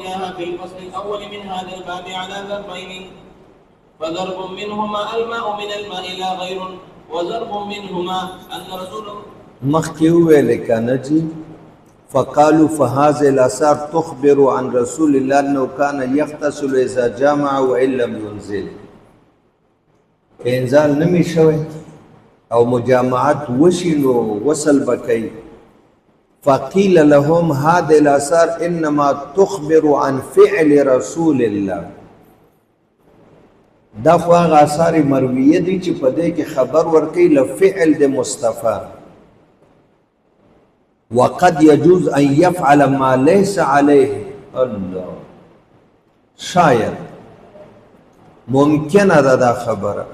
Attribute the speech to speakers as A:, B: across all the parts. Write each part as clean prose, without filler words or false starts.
A: رويناها في الفصل الأول من هذا الباب على ضربين، فضرب منهما الماء من الماء لا غير، وضرب منهما أن رسول
B: مخيو لكنجي فقالوا فهذه الآثار تخبر عن رسول الله أنه كان يغتسل إذا جامع وإن لم ينزل. إنزال نمي شوي أو مجامعات وشنو وصل بكي، فقيل لهم هذه الآثار إنما تخبر عن فعل رسول الله. دا خو هغه آثار مرویه دي چې په دې کې خبر ورکوي له فعل د مصطفی. وقد يجوز ان يفعل ما ليس عليه الله، شاید ممکنه ده دا خبره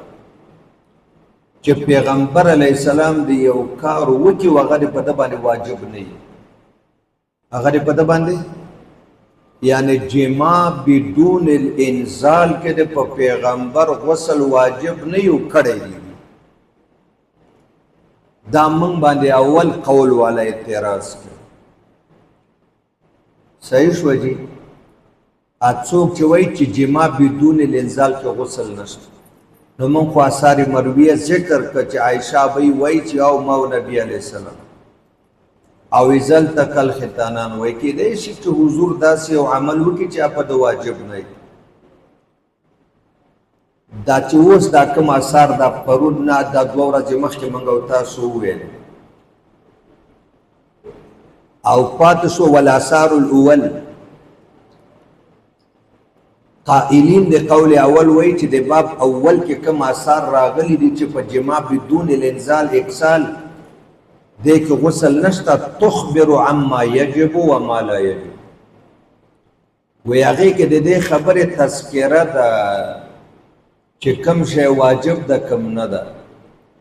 B: چې پیغمبر علیه السلام دی یو کار وکړي و هغه په ده باندې واجب نه وي، هغه په ده باندې یعنی جما بدون الانزال کې د په پیغمبر غسل واجب نه یو کړی دی. دا من باندې اول قول والا اعتراض کوي. صحیح شو جی؟ اڅوک چې وایي چې جما بدون الانزال کې غسل نشته، نو من خو آثار مرویه ذکر کړه چې عایشه به وایي چې او ما نبی علیه السلام او ازل تکل ختانان وای کېدای شي چې حضور داسې یو عمل وکړي چې په د واجب نه وي. دا چې اوس دا کوم اثار دا پرون نه دا دوه ورځې مخکې موږ او تاسو وویل او پاتې شو والاثار الاول. قائلین د قول اول وایي چې د باب اول کې کوم اثار راغلي دي چې په جما بدون الانزال اکسال دیکھ غسل نشتا تخبر عما یجب و ما لا یجب. وی هغې کې د دې خبرې تذکره ده چې کم شی واجب ده کم نه ده.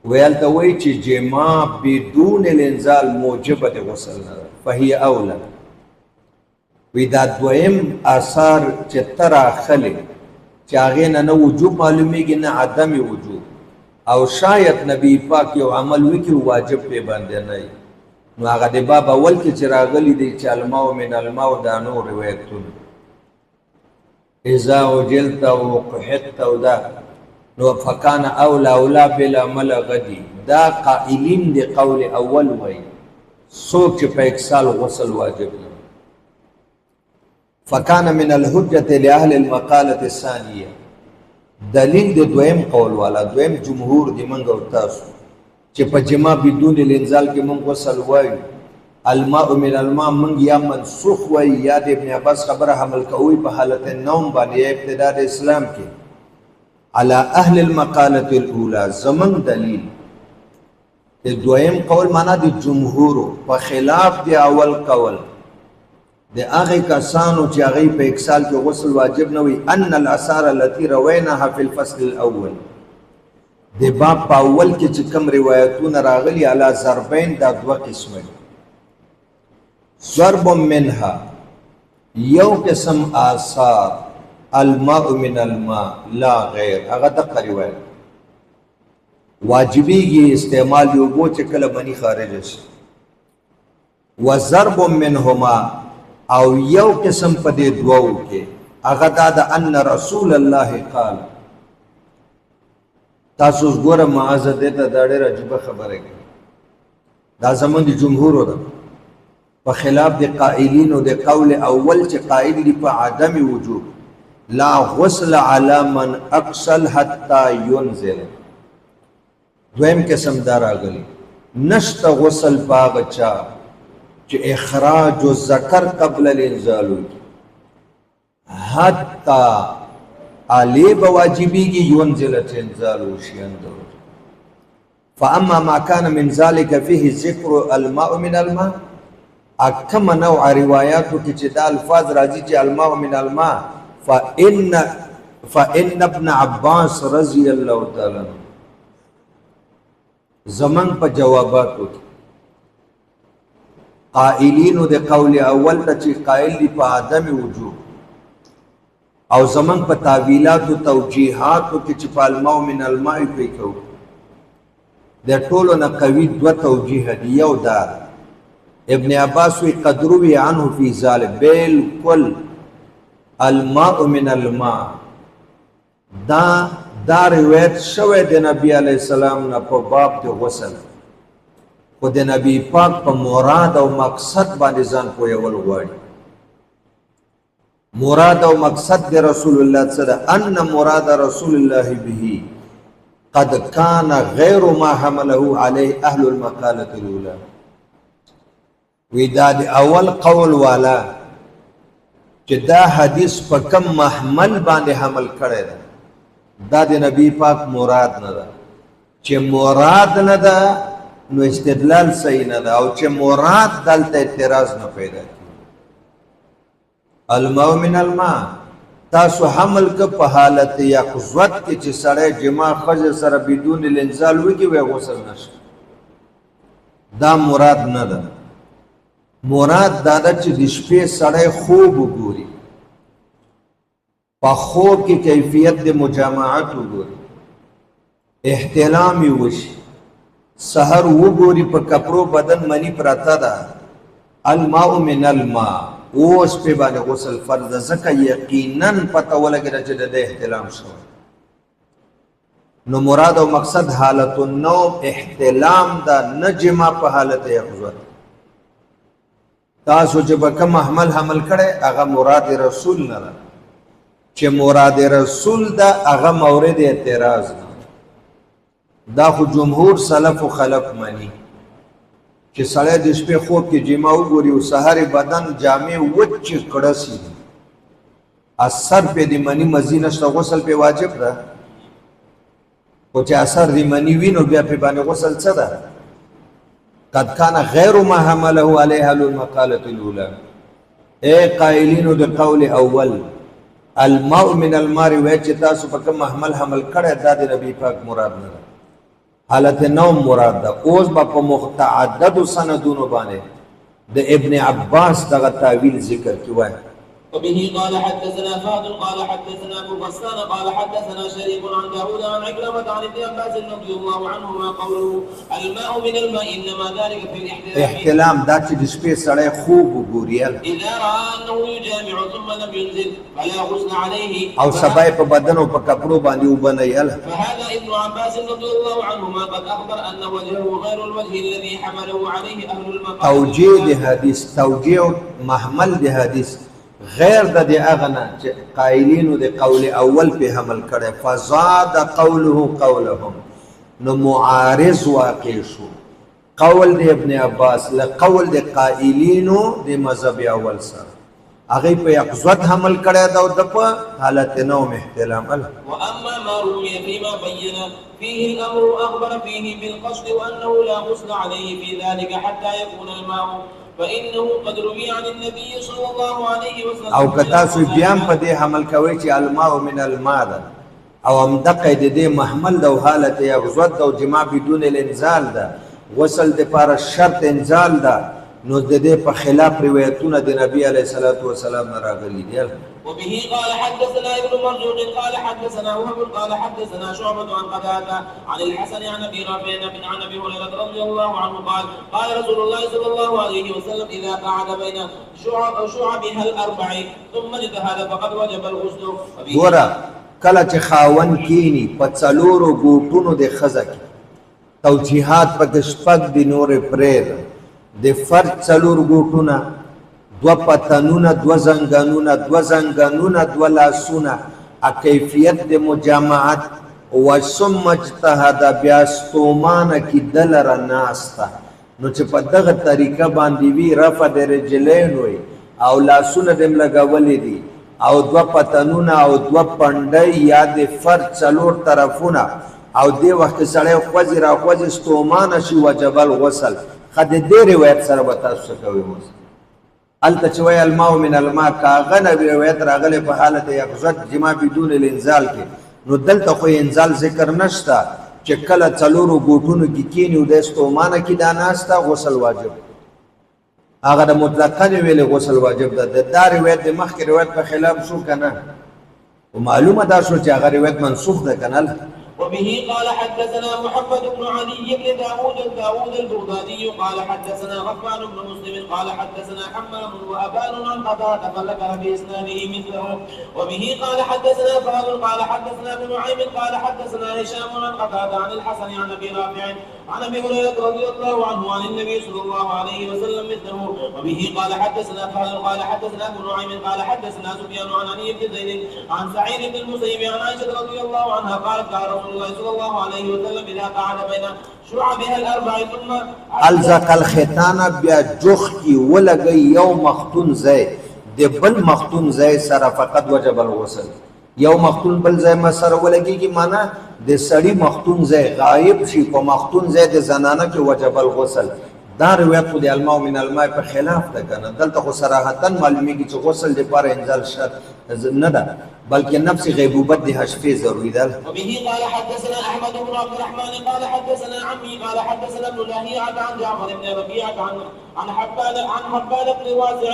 B: وی هلته وایي چې جما بدون الانزال موجبه د غسل نه ده، فهي اوله. وی دا دویم اثار چې ته راخلې چې هغې نه نه وجوب معلومیږي نه عدم وجوب، او شاید نبی پاک یو عمل وکړي واجب پې باندې نه وي، نو هغه د باب اول کې چې راغلي دی چې الماء من الماء دا نور روایتونه اذا وجلت او قحطت او دا نو فکان اولا اولا بالعمل غدي. دا قائلین د قول اول وایي څوک چې په اکسال غسل واجب نه. فکان من الحجة لأهل المقالة الثانیه، دلیل د دویم قول والا دویم جمهور دی منګ او تاسو چې په جما بدون الانزال کې منګ غسل وایو. الماء من الماء منګ یا منسوخ وایي یا د ابن عباس خبره حمل کوي په حالت النوم باندې ابتدا د اسلام کې على اهل المقالة الاولى. زمن دلیل د دویم قول معنا د جمهور په خلاف د اول قول د هغې کسانو چې هغې په اکسال کې غسل واجب نه وي. ان الاثار التي رویناها فی الفصل الاول، د باب په اول کې چې کوم روایتونه راغلي علی ضربین دا دوه قسمه دي. ضرب منها یو قسم آثار الماء من الماء لا غیر، هغه دغه روایت واجبیږي استعمال یو بو چې کله منی خارج شي. وضرب منهما او یو قسم په دې دوو کې هغه دا د ان رسول الله قال. تاسو ګوره معاذ دې ته دا ډېره عجیبه خبره کوي. دا زموږ د جمهورو ده په خلاف د قائلینو د قول اول چې قائل دي په عدم وجوب لا غسل على من اقسل حتى ينزل. دویم قسم دا راغلی نشته غسل په هغه چا چې اخراج الذکر قبل الانزال حتی علی بواجبیږي ينزل انزال وشي اندور. فاما ما كان من ذلك فيه ذکر الماء من الماء، اکم نوع روایاتو کې چې دا الفاظ راځي چې الماء من الماء فإن ابن عباس رضی الله تعالی عنہ زمن په جواباتو قائلینو د قول اول ته چې قائل دي په عدم وجوب او زمن په تعویلات او توجیهاتو کې چې په الماء من الماء کوي کو د ټولو نه قوي دوه توجیه دي. یو دا ابن عباس وی قد روي عنه في ذلك بالکل الماء من الماء دا روایت شوه د نبی علیہ السلام نه په باب د غسل خو د نبی پاک په مراد او مقصد باندې ځان پوهول غواړي مراد او مقصد د رسول الله سره ان مراد رسول الله به قد كان غير ما حمله عليه اهل المقاله الاولى ودا د اول قول والا چې دا حدیث په کم محمل باندې حمل کړی دی دا د نبی پاک مراد نه ده چې مراد نه ده نو استدلال صحیح نه ده او چې مراد دلته اعتراض نه پیدا کی الماء من الماء تاسو حمل که په حالت یقظت کې چې سړی جما ښځې سره بدون الانزال وکړي وی غسل نشته دا مراد نه ده مراد دا ده چې د شپې سړی خوب وګوري په خوب کې کیفیت د مجامعت وګوري احتلام یې وشي سحر وګوري په کپړو بدن منی پراته ده الماء من الماء اوس په باندې غسل فرض ده ځکه یقینا پته ولګېده چې د احتلام شوی نو مراد او مقصد حالت النوم احتلام ده نه جما په حالت یقظت تاسو چې به کوم حمل کړی هغه مراد رسول نه ده چې مراد رسول ده هغه مورد اعتراض نه دا خو جمهور سلف و خلف مني چې سړی د شپې خوب کې جما وګوري او سحر بدن جامې وچ کړسي اثر په د منی مزي نشته غسل په واجب ده او چې اثر د منی وینو بیا په باندې غسل څه ده قد كان غير ما حمله عليه المقاله الاولى اي قائلين د قول اول الماء من الماء روایت چې تاسو په کوم حمل کړه دا د نبی پاک مراد نه ده حالت نوم مراد ده اوس په متعدد سندونو باندې د ابن عباس دغه تعویل ذکر کوي
A: وبه قال حدثنا فهد قال حدثنا ابو غسان قال حدثنا شريك عن داود عن عكرمة عن ابن عباس رضي الله عنهما قوله الماء من الماء انما ذلك في
B: احتلام دا چې د شپې سړی خوب وګوري
A: اذا راى انه يجامع ثم لم ينزل فلا غسل عليه
B: او سبای په بدن او په کپړو باندې وبنایل
A: فهذا ابن عباس رضي الله عنهما قد اخبر ان وجهه غير الوجه الذي حمله عليه اهل المقام
B: توجيه د حدیث توجيه محمل د حدیث غیر د اغنا چې قائلینو د قول اول په حمل کړي فزاد قوله قولهم نو معارض واقع شو قول د ابن عباس له قول د قائلینو د مذهب اول سره هغه په یقظت حمل کړي دا د په حالت نوم احتلام
A: واما ما روي فيما بين فيه الامر اخبر فيه بالقصد وانه لا غسل عليه في ذلك حتى يكون الماء فانه قد روي عن النبي صلى الله عليه وسلم
B: او کتا سو بیان په دې حمل کوي چې الماء من الماء ده او هم د قید دې محمل د حالت یغزد او جماع بدون الانزال ده غسل د پر شرط انزال ده نو د دې په خلاف روایتونه د نبی علیه الصلاۃ والسلام راغلي دي
A: وبه قال حدثنا ابن مرزوق قال حدثنا وهب قال حدثنا شعبة عن قتادة عن الحسن عن ابي رافع عن ابي هريرة رضي الله عنه قال قال رسول الله صلى الله عليه وسلم اذا قعد بين شعبها الاربع ثم اجتهد فقد وجب الغسل.
B: ګوره کله چې خاون کینی په څلورو ګوټونو د ښځه کې توجیهات په شپږ د نورې پرېږ د فرد څلور ګوټونه دو پتنونه دو زنګانونه دو لاسونه کیفیت د مجامعت و ثم اجتهد بیا ستومانه کې دلره ناسته نو چې په دغه طریقه باندې وي رفع د رجلین وي او لاسونه دې لګولې دي او دو پتنونه او دو پنډۍ یا د فرد څلور طرفونه او دې وخت سړی خوځي را خوځي ستومانه شي وجب الغسل خد دې روایت سره به تاسو کوي موږ الته چې وای الماء من الماء کاغه نبی روایت راغله په حالت یقظت جما بدون الانزال کې نو دلته خو انزال ذکر نشته چې کله څلورو ګوټونو کې کینی او د استومانه کې دا ناسته غسل واجب هغه د مطلقاً ویل غسل واجب ده دا روایت د مخکې روایت په خلاف شو کنه او معلومه دا شو چې هغه روایت منسوخ ده کنه
A: وبه قال حدثنا محمد بن علي بن داود البغدادي قال حدثنا غفان بن مسلم قال حدثنا حمام وابان عن قتادة فذكر باسناده مثله. وبه قال حدثنا فاضل قال حدثنا ابن نعيم قال حدثنا هشام عن قتادة عن الحسن عن ابي رافع عن ابي هريرة رضي الله عنه عن النبي صلى الله عليه وسلم مثله. وبه قال حدثنا فاضل قال حدثنا ابن نعيم قال حدثنا سفيان عن علي بن زيد عن سعيد بن المسيب عن عائشة رضي الله عنها قالت قال رسول الله صلى الله عليه وسلم اذا قعد بين شعبها الاربع ثم
B: الزق الختان بیا جوخ کی ولګي یو مختون زای د بل مختون زای سره فقط وجب الغسل. یو مختون بل زای ما سره ولګي کی معنا د سړی مختون زای غایب شي په مختون زای د زنانه کې وجب الغسل. دا روایت خو د الماء من الماء په خلاف ده کنه. دلته خو صراحتا معلومیږي چې غسل لپاره انزال شرط نه ده بلکې نفس غیبوبت د حشفه ضروری ده.
A: وبه قال حدثنا احمد بن عبد الرحمن قال حدثنا عمي قال حدثنا ابن لهيعة عن جعفر بن ربيعة عن حبان بن واسع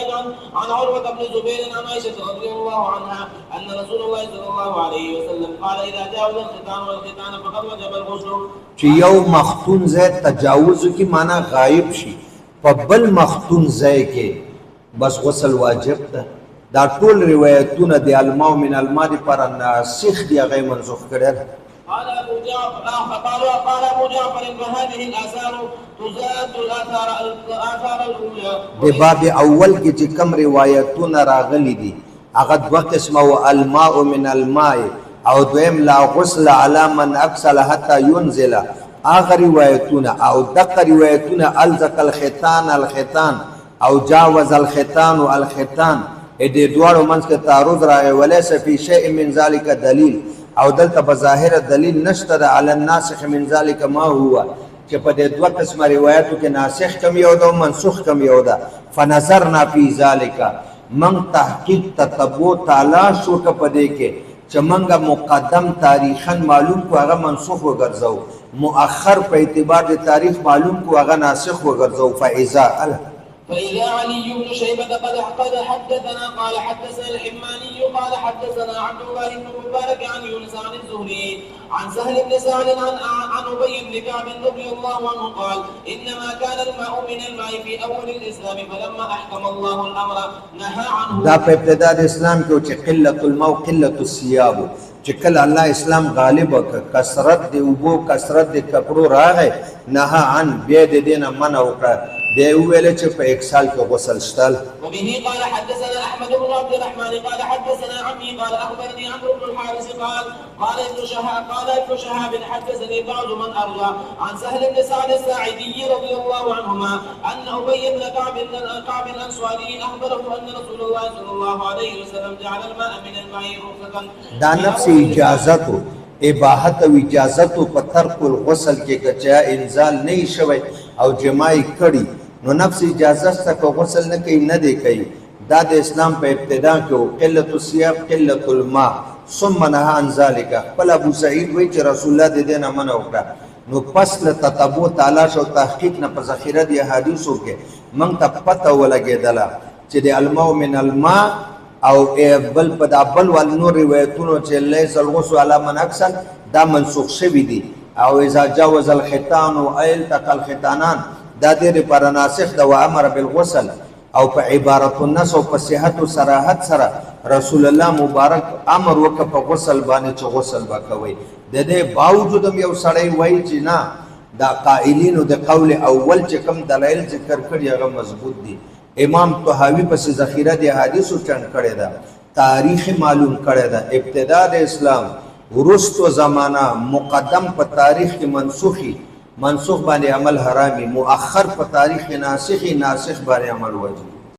A: عن عروة بن زبير عن عائشة رضي الله عنها ان رسول الله صلى الله عليه وسلم قال اذا جاوز الختان والختان فقد وجب الغسل.
B: چې یو مختون ځای تجاوز کی معنا غایب شي په بل مختون ځای کې بس غسل واجب ده. دا ټول روایتونه د الماء من الماء پر ناسخ دی هغه منسوخ کړل.
A: قال ابو جعفر فهذه الاثار تزاد الاثار الاولى.
B: د باب اول کې چې کوم روایتونه راغلي دي هغه دوه قسمه او الماء من الماء او دویم لا غسل على من اكسل حتى ينزل. هغه روایتونه او دغه روایتونه الزق الختان او جاوز الختان الختان دې دوړو منځ کې تعارض راغی. وليس في شيء من ذلك دلیل او دلته بظاهر دلیل نشته علی الناسخ من ذلك ما هو چې په دې دوه قسمه روایتو کې ناسخ کم یو ده او منسوخ کم یو ده. فنظرنا فی ذلك من تحقیق تتبع تلاش وکړه په دې کې چې منګه مقدم تاریخا معلوم کو هغه منسوخ وګرځو مؤخر په اعتبار د تاریخ معلوم کو هغه ناسخ وګرځو.
A: فإذا علي بن شيبة قد حدثنا قال حدثنا الحماني قال حدثنا عبد الله بن مبارك عن يونس عن الزهري عن سهل بن سعد عن أبي بن كعب رضي الله عنه قال إنما كان الماء من الماء في أول الإسلام فلما أحكم الله الأمر نهى عنه.
B: دا په ابتدا د اسلام کې چې قلت الماء قلت الثياب چې کله الله اسلام غالب کثرت دی وبو کثرت د کپړو راغی نه عن بیا د دینه منع وکړه دی ویل چې په 1 سال کې غسل شتل.
A: وبه قال حدثنا احمد بن عبد الرحمن قال حدثنا عمي قال اخبرني عمرو بن الحارث قال ابن شهاب حدثني بعض من ارجع عن سهل بن سعد الساعدي رضي الله عنهما ان ابي بن كعب الانصاري اخبره ان رسول الله صلى الله عليه وسلم جعل الماء من الماء رخصة.
B: دا نفس اجازت اباحت او اجازت په ترک الغسل کې کچا انزال نه شوی او جماعي کړي نو نفس اجازت څخه غسل نه کوي نه دی کوي. دا د اسلام په ابتدا کې قلت الثياب قلت الماء ثم نهى عن ذلك. خپل ابو سعید وایي چې رسول الله د دې نه منع وکړه نو پس له تتبع تلاش او تحقیق نه په ذخیره دی حدیثو کې موږ ته پته ولګېدله چې د الماء من الماء او بل په دابل ول نور روایتونو چې ليس الغسل على من اكسل دا منسوخ شوی دي او اذا جاوز الختان او التقى الختانان دا دې پر ناسخ د امر بالغسل او په عبارت النص او په صحت او صراحت سره رسول الله مبارک امر وکړ په غسل باندې چې غسل وکوي. د دې باوجود یو سړی وایي چې نه دا قائلینو د قول اول چې کوم دلایل ذکر کړي هغه مضبوط دي. امام طحاوی پس ذخیره د حدیثو چند کړي ده تاریخ معلوم کړي ده ابتدا د اسلام ورستو زمانہ مقدم په تاریخ کې منسوخ باندې عمل حرامي مؤخر په تاریخ ناسخ باندې عمل واجب.